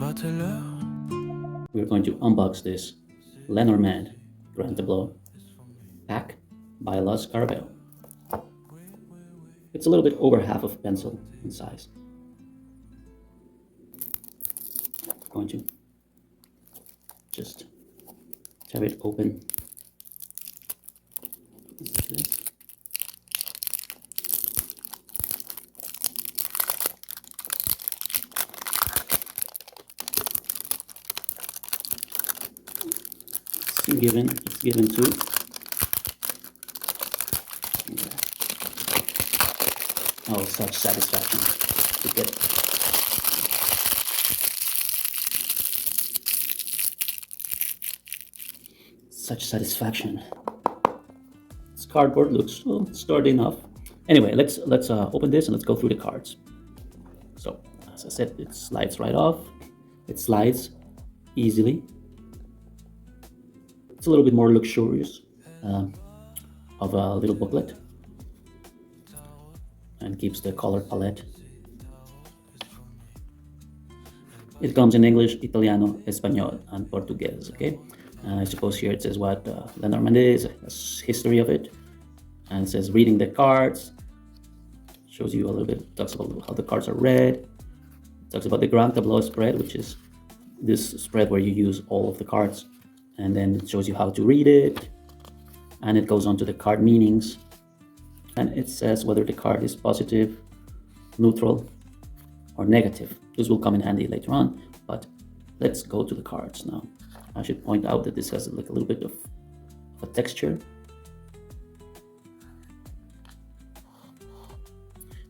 el.bateleur. We're going to unbox this Lenormand Grand Tableau pack by Scarabeo. It's a little bit over half of a pencil in size. I'm going to just tear it open. Like this. It's given too. Oh, such satisfaction to get such satisfaction. This cardboard looks sturdy enough. Anyway, let's open this and let's go through the cards. So, as I said, it slides right off. It slides easily. It's a little bit more luxurious of a little booklet, and keeps the color palette. It comes in English, Italiano, Espanol, and Portuguese. Okay, I suppose here it says what Lenormand is, a history of it, and it says reading the cards. Shows you a little bit, talks about how the cards are read. It talks about the Grand Tableau spread, which is this spread where you use all of the cards, and then it shows you how to read it, and it goes on to the card meanings, and it says whether the card is positive, neutral, or negative. This will come in handy later on, but let's go to the cards now. I should point out that this has like a little bit of a texture.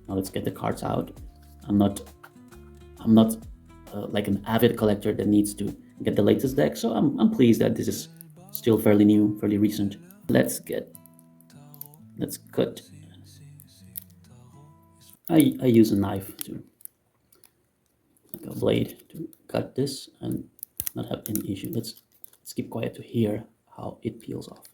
Now let's get the cards out. I'm not like an avid collector that needs to get the latest deck, so I'm pleased that this is still fairly new, fairly recent. Let's cut. I use a knife to, like a blade, to cut this and not have any issue. Let's keep quiet to hear how it peels off.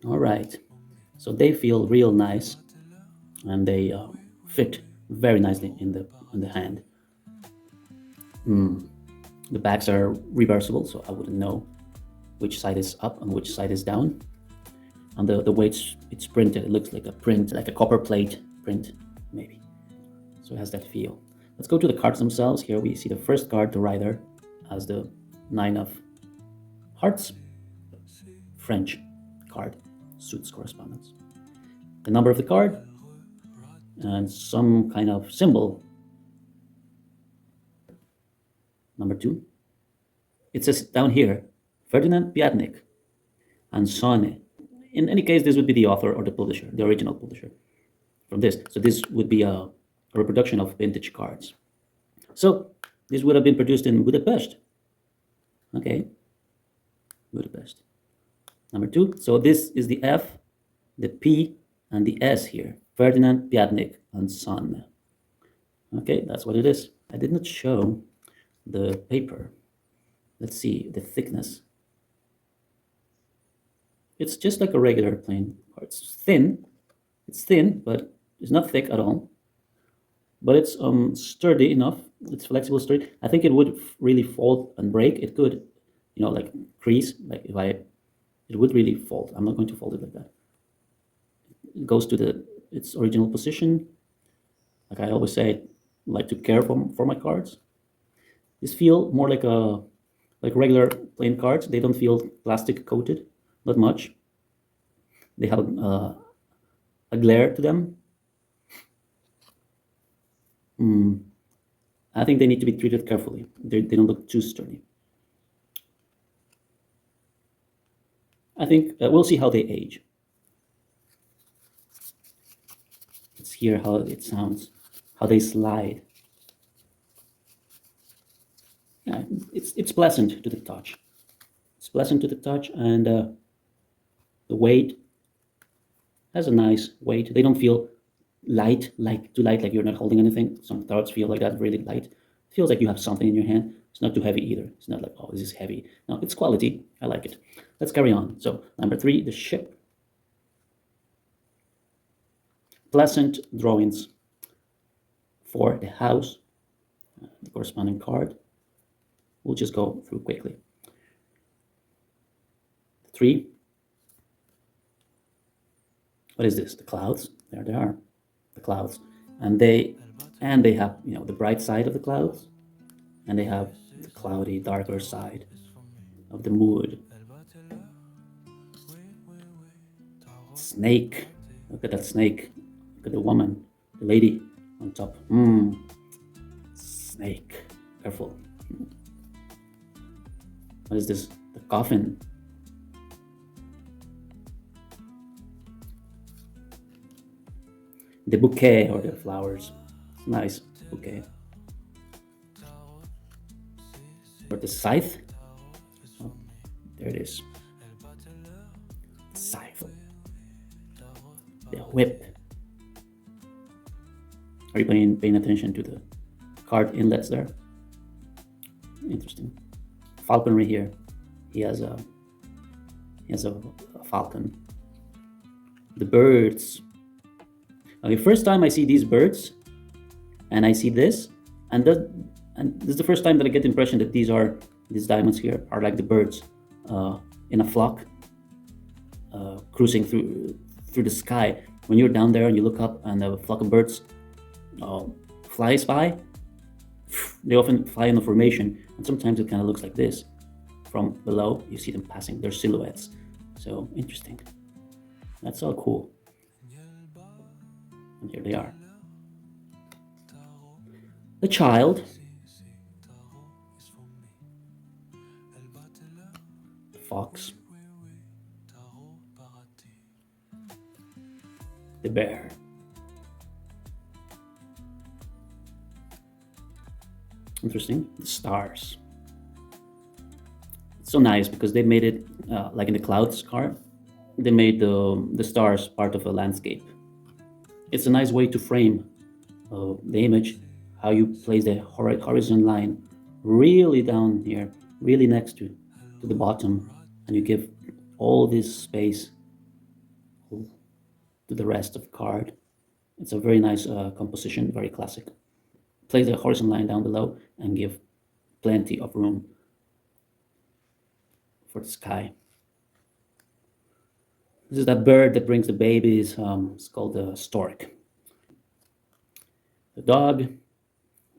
All right, so they feel real nice, and they fit very nicely in the hand. The backs are reversible, so I wouldn't know which side is up and which side is down. And the way it's printed, it looks like a print, like a copper plate print, maybe. So it has that feel. Let's go to the cards themselves. Here we see the first card, the Rider, as the 9 of Hearts, French card, suits correspondence. The number of the card, and some kind of symbol. Number 2. It says down here, Ferdinand Piatnik and Sonne. In any case, this would be the author or the publisher, the original publisher from this. So this would be a reproduction of vintage cards. So this would have been produced in Budapest. Okay, Budapest. Number 2. So this is the F, the P, and the S here. Ferdinand Piatnik and Son. Okay, that's what it is. I did not show the paper. Let's see the thickness. It's just like a regular plain card. It's thin. It's thin, but it's not thick at all. But it's sturdy enough. It's flexible, sturdy. I think it would really fold and break. It could, like crease. Like it would really fold. I'm not going to fold it like that. It goes to its original position. Like I always say, I like to care for my cards. These feel more like regular plain cards. They don't feel plastic coated, not much. They have a glare to them. I think they need to be treated carefully. They don't look too sturdy. I think we'll see how they age. Let's hear how it sounds, how they slide. Yeah, it's pleasant to the touch. It's pleasant to the touch, and the weight has a nice weight. They don't feel light, like too light, like you're not holding anything. Some tarts feel like that, really light. It feels like you have something in your hand. It's not too heavy either. It's not like, oh, this is heavy. No, it's quality. I like it. Let's carry on. So number 3, the ship. Pleasant drawings for the house. The corresponding card. We'll just go through quickly. 3. What is this? The clouds. There they are. The clouds. And they have, the bright side of the clouds, and they have the cloudy, darker side of the mood. Snake. Look at that snake. Look at the woman, the lady on top. Snake. Careful. What is this? The coffin. The bouquet, or the flowers. Nice bouquet. Or the scythe. Oh, there it is. Scythe. The whip. Are you paying attention to the card inlets there? Interesting. Falconry here. He has a falcon. The birds. Okay, first time I see these birds, and I see this, and this is the first time that I get the impression that these diamonds here are like the birds in a flock, cruising through the sky. When you're down there and you look up and a flock of birds flies by, they often fly in a formation, and sometimes it kind of looks like this. From below, you see them passing, their silhouettes. So interesting. That's all cool. And here they are. The child. The fox. The bear. Interesting. The stars. It's so nice because they made it like in the clouds card. They made the stars part of a landscape. It's a nice way to frame the image, how you place the horizon line really down here, really next to the bottom, and you give all this space to the rest of the card. It's a very nice composition, very classic. Place the horizon line down below and give plenty of room for the sky. This is that bird that brings the babies. It's called the stork. The dog,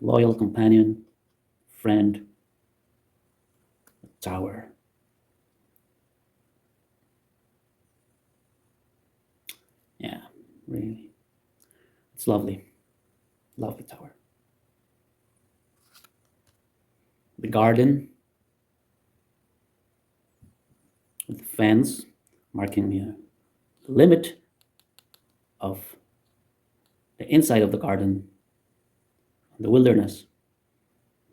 loyal companion, friend, the tower. Yeah, really. It's lovely. Lovely tower. The garden with the fence marking the limit of the inside of the garden, the wilderness.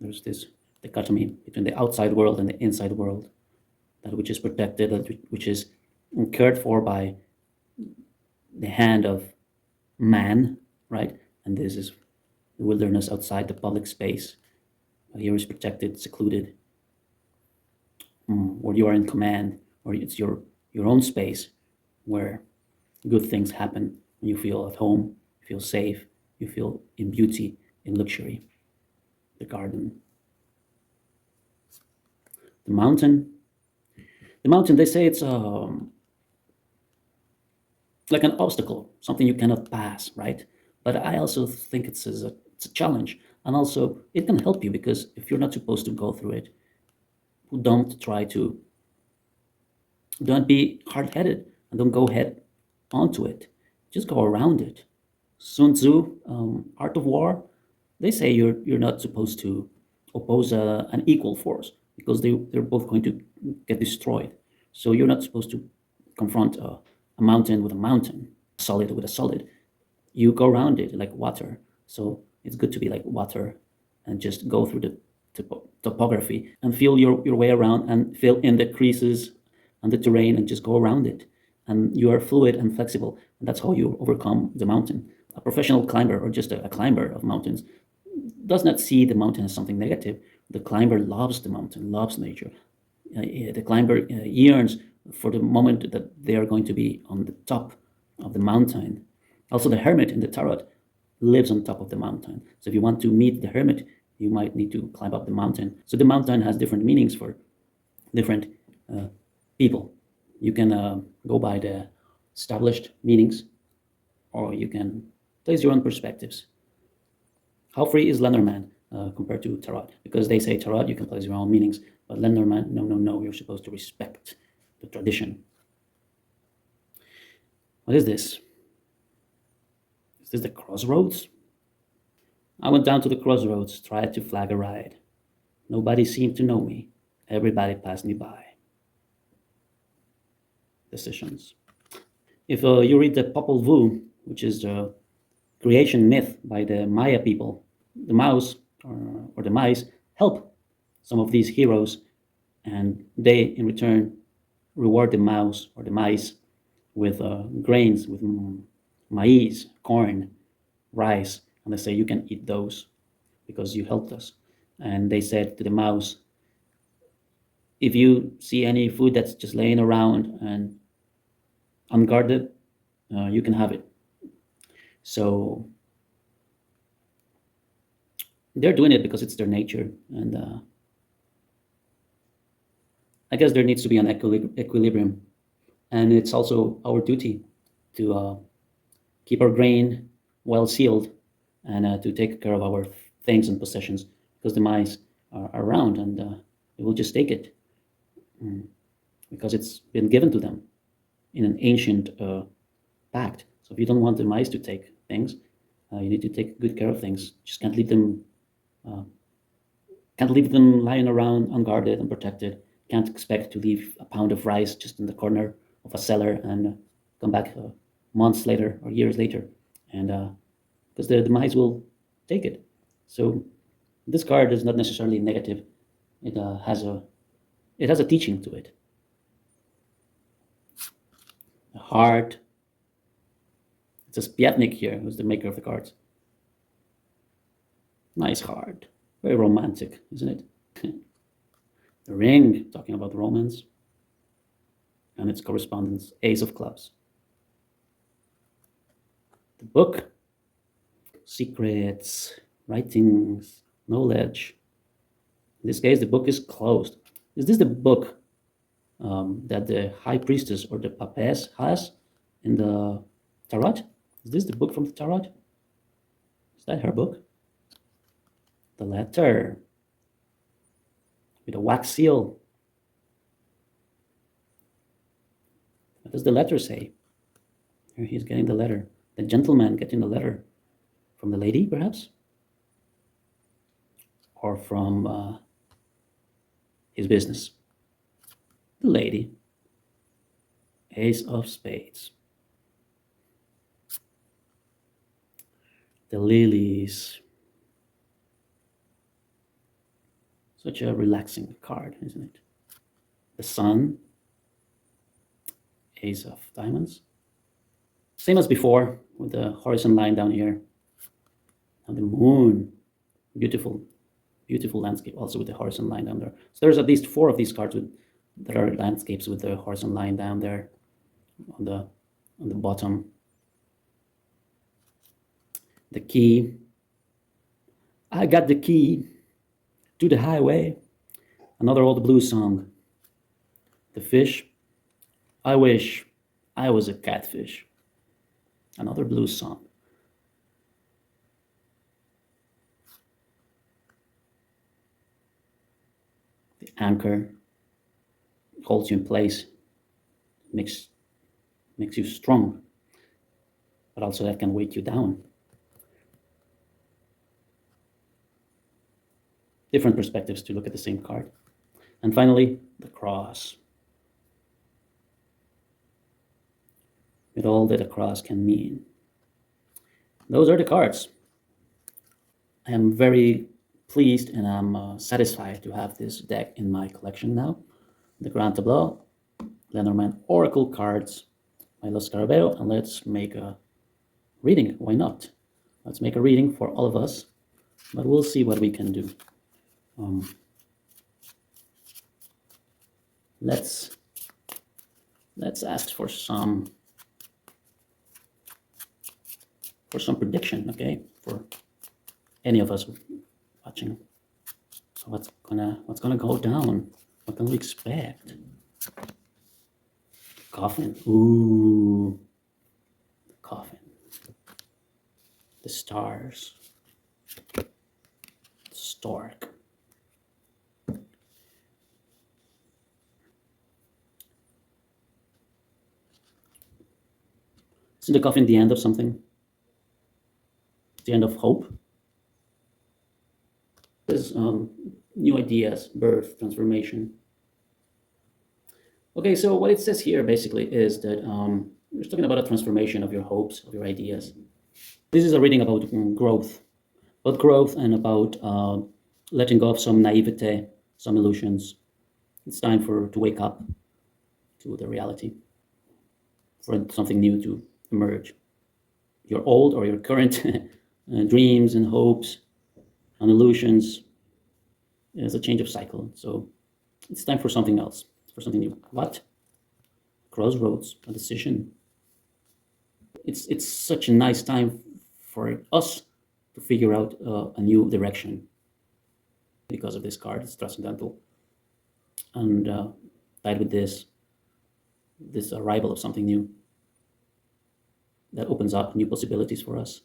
There's this dichotomy between the outside world and the inside world, that which is protected, that which is cared for by the hand of man, right? And this is the wilderness outside the public space. Here is protected, secluded, where you are in command, or it's your own space where good things happen, and you feel at home, you feel safe, you feel in beauty, in luxury. The garden. The mountain. The mountain, they say it's like an obstacle, something you cannot pass, right? But I also think it's a challenge. And also, it can help you, because if you're not supposed to go through it, don't be hard-headed and don't go head onto it. Just go around it. Sun Tzu, Art of War, they say you're not supposed to oppose an equal force, because they're both going to get destroyed. So you're not supposed to confront a mountain with a mountain, solid with a solid. You go around it like water. So it's good to be like water and just go through the topography and feel your way around and fill in the creases and the terrain and just go around it. And you are fluid and flexible. And that's how you overcome the mountain. A professional climber or just a climber of mountains does not see the mountain as something negative. The climber loves the mountain, loves nature. The climber yearns for the moment that they are going to be on the top of the mountain. Also, the hermit in the tarot lives on top of the mountain. So if you want to meet the hermit, you might need to climb up the mountain. So the mountain has different meanings for different uh, people. You can go by the established meanings, or you can place your own perspectives. How free is Lenormand compared to Tarot? Because they say Tarot, you can place your own meanings, but Lenormand, no, no, no, you're supposed to respect the tradition. What is this? Is this the crossroads? I went down to the crossroads, tried to flag a ride. Nobody seemed to know me. Everybody passed me by. Decisions. If you read the Popol Vuh, which is the creation myth by the Maya people, the mouse or the mice help some of these heroes, and they in return reward the mouse or the mice with grains, with maize, corn, rice, and they say you can eat those because you helped us. And they said to the mouse, if you see any food that's just laying around and unguarded, you can have it. So they're doing it because it's their nature, and I guess there needs to be an equilibrium, and it's also our duty to keep our grain well sealed and to take care of our things and possessions, because the mice are around and they will just take it because it's been given to them in an ancient pact. So if you don't want the mice to take things, you need to take good care of things. Just can't leave them lying around unguarded, unprotected. Can't expect to leave a pound of rice just in the corner of a cellar and come back months later or years later, and because the mice will take it. So this card is not necessarily negative. It has a teaching to it. A heart. It's a Spiatnik here, who's the maker of the cards. Nice heart. Very romantic, isn't it? The ring, talking about romance. And its correspondence, Ace of Clubs. The book, secrets, writings, knowledge. In this case, the book is closed. Is this the book that the High Priestess or the Papess has in the Tarot? Is this the book from the Tarot? Is that her book? The letter with a wax seal. What does the letter say? Here he's getting the letter. The gentleman getting the letter from the lady, perhaps? Or from his business? The lady. Ace of Spades. The lilies. Such a relaxing card, isn't it? The sun. Ace of Diamonds. Same as before, with the horizon line down here. And the moon. Beautiful, beautiful landscape, also with the horizon line down there. So there's at least 4 of these cards that are landscapes with the horizon line down there on the bottom. The key. I got the key to the highway. Another old blues song. The fish. I wish I was a catfish. Another blues song. The anchor holds you in place, makes you strong, but also that can weight you down. Different perspectives to look at the same card. And finally, the cross. With all that a cross can mean. Those are the cards. I am very pleased and I'm satisfied to have this deck in my collection now. The Grand Tableau, Lenormand Oracle cards by Scarabeo, and let's make a reading. Why not? Let's make a reading for all of us, but we'll see what we can do. Let's ask for some prediction, okay, for any of us watching. So what's gonna go down? What can we expect? Coffin. Ooh, the coffin. The stars. Stork. Isn't the coffin the end of something? The end of hope? There's new ideas, birth, transformation. Okay, so what it says here basically is that we're talking about a transformation of your hopes, of your ideas. This is a reading about growth and about letting go of some naivete, some illusions. It's time to wake up to the reality, for something new to emerge. Your old or your current dreams and hopes and illusions is a change of cycle. So it's time for something else, for something new. What? Crossroads, a decision. It's such a nice time for us to figure out a new direction because of this card. It's transcendental, and tied with this arrival of something new that opens up new possibilities for us.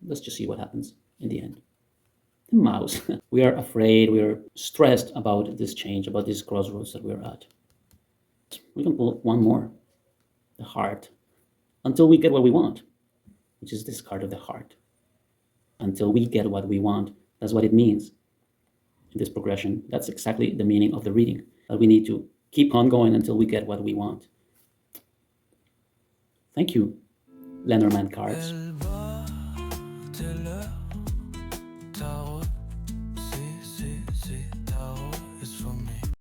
Let's just see what happens in the end. The mouse. We are afraid, we are stressed about this change, about these crossroads that we're at. We can pull one more, the heart, until we get what we want, which is this card of the heart. Until we get what we want, that's what it means in this progression. That's exactly the meaning of the reading, that we need to keep on going until we get what we want. Thank you, Lenormand cards.